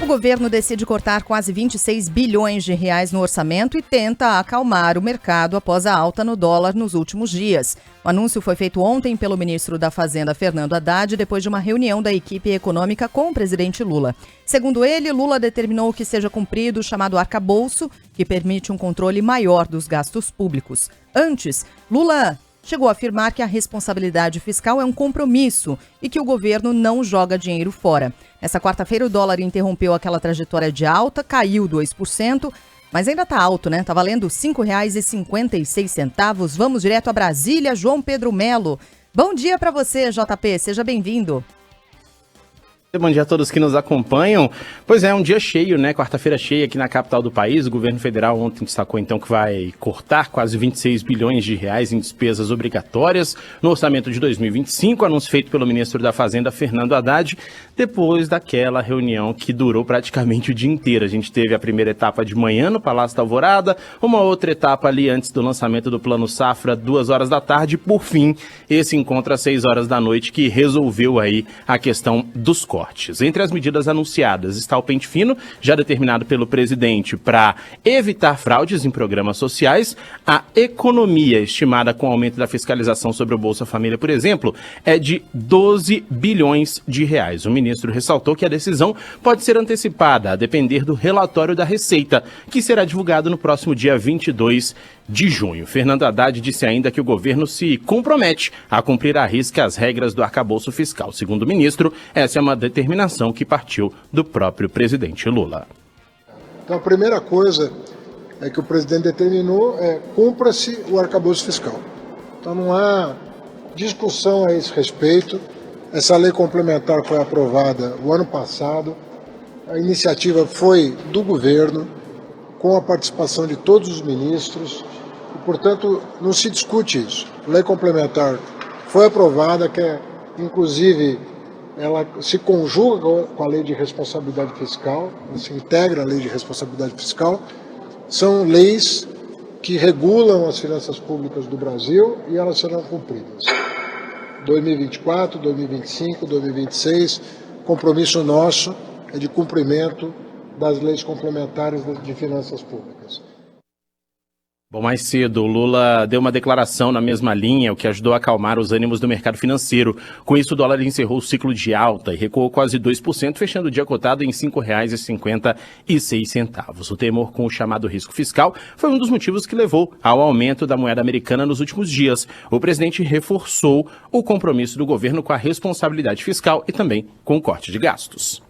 O governo decide cortar quase 26 bilhões de reais no orçamento e tenta acalmar o mercado após a alta no dólar nos últimos dias. O anúncio foi feito ontem pelo ministro da Fazenda, Fernando Haddad, depois de uma reunião da equipe econômica com o presidente Lula. Segundo ele, Lula determinou que seja cumprido o chamado arcabouço, que permite um controle maior dos gastos públicos. Antes, Lula chegou a afirmar que a responsabilidade fiscal é um compromisso e que o governo não joga dinheiro fora. Nessa quarta-feira, o dólar interrompeu aquela trajetória de alta, caiu 2%, mas ainda está alto, né? Está valendo R$ 5,56. Vamos direto a Brasília, João Pedro Melo. Bom dia para você, JP, seja bem-vindo. Bom dia a todos que nos acompanham. Pois é, um dia cheio, né? Quarta-feira cheia aqui na capital do país. O governo federal ontem destacou então que vai cortar quase 26 bilhões de reais em despesas obrigatórias no orçamento de 2025, anúncio feito pelo ministro da Fazenda, Fernando Haddad, depois daquela reunião que durou praticamente o dia inteiro. A gente teve a primeira etapa de manhã no Palácio da Alvorada, uma outra etapa ali antes do lançamento do Plano Safra, 2 horas da tarde, e por fim, esse encontro às 6 horas da noite que resolveu aí a questão dos cortes. Entre as medidas anunciadas está o pente fino, já determinado pelo presidente para evitar fraudes em programas sociais. A economia estimada com o aumento da fiscalização sobre o Bolsa Família, por exemplo, é de 12 bilhões de reais. O ministro ressaltou que a decisão pode ser antecipada a depender do relatório da Receita, que será divulgado no próximo dia 22 de junho. Fernando Haddad disse ainda que o governo se compromete a cumprir à risca as regras do arcabouço fiscal. Segundo o ministro, essa é uma determinação que partiu do próprio presidente Lula. Então, a primeira coisa que o presidente determinou é cumpra-se o arcabouço fiscal. Então, não há discussão a esse respeito. Essa lei complementar foi aprovada o ano passado. A iniciativa foi do governo, com a participação de todos os ministros. E, portanto, não se discute isso. A lei complementar foi aprovada, que inclusive ela se conjuga com a lei de responsabilidade fiscal, se integra a lei de responsabilidade fiscal. São leis que regulam as finanças públicas do Brasil e elas serão cumpridas. 2024, 2025, 2026, compromisso nosso é de cumprimento das leis complementares de finanças públicas. Bom, mais cedo, o Lula deu uma declaração na mesma linha, o que ajudou a acalmar os ânimos do mercado financeiro. Com isso, o dólar encerrou o ciclo de alta e recuou quase 2%, fechando o dia cotado em R$ 5,56. O temor com o chamado risco fiscal foi um dos motivos que levou ao aumento da moeda americana nos últimos dias. O presidente reforçou o compromisso do governo com a responsabilidade fiscal e também com o corte de gastos.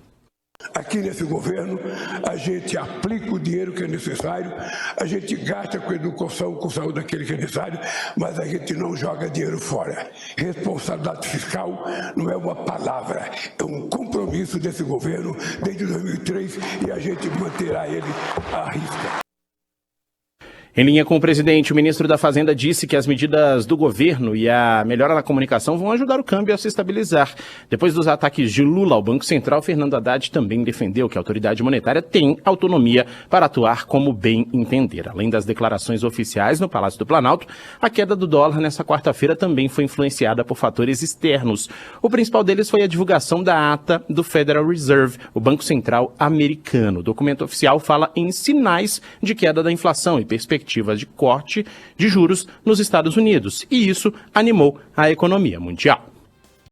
Aqui nesse governo, a gente aplica o dinheiro que é necessário, a gente gasta com educação, com saúde aquele que é necessário, mas a gente não joga dinheiro fora. Responsabilidade fiscal não é uma palavra, é um compromisso desse governo desde 2003 e a gente manterá ele à risca. Em linha com o presidente, o ministro da Fazenda disse que as medidas do governo e a melhora na comunicação vão ajudar o câmbio a se estabilizar. Depois dos ataques de Lula ao Banco Central, Fernando Haddad também defendeu que a autoridade monetária tem autonomia para atuar como bem entender. Além das declarações oficiais no Palácio do Planalto, a queda do dólar nessa quarta-feira também foi influenciada por fatores externos. O principal deles foi a divulgação da ata do Federal Reserve, o Banco Central americano. O documento oficial fala em sinais de queda da inflação e perspectivas de corte de juros nos Estados Unidos, e isso animou a economia mundial.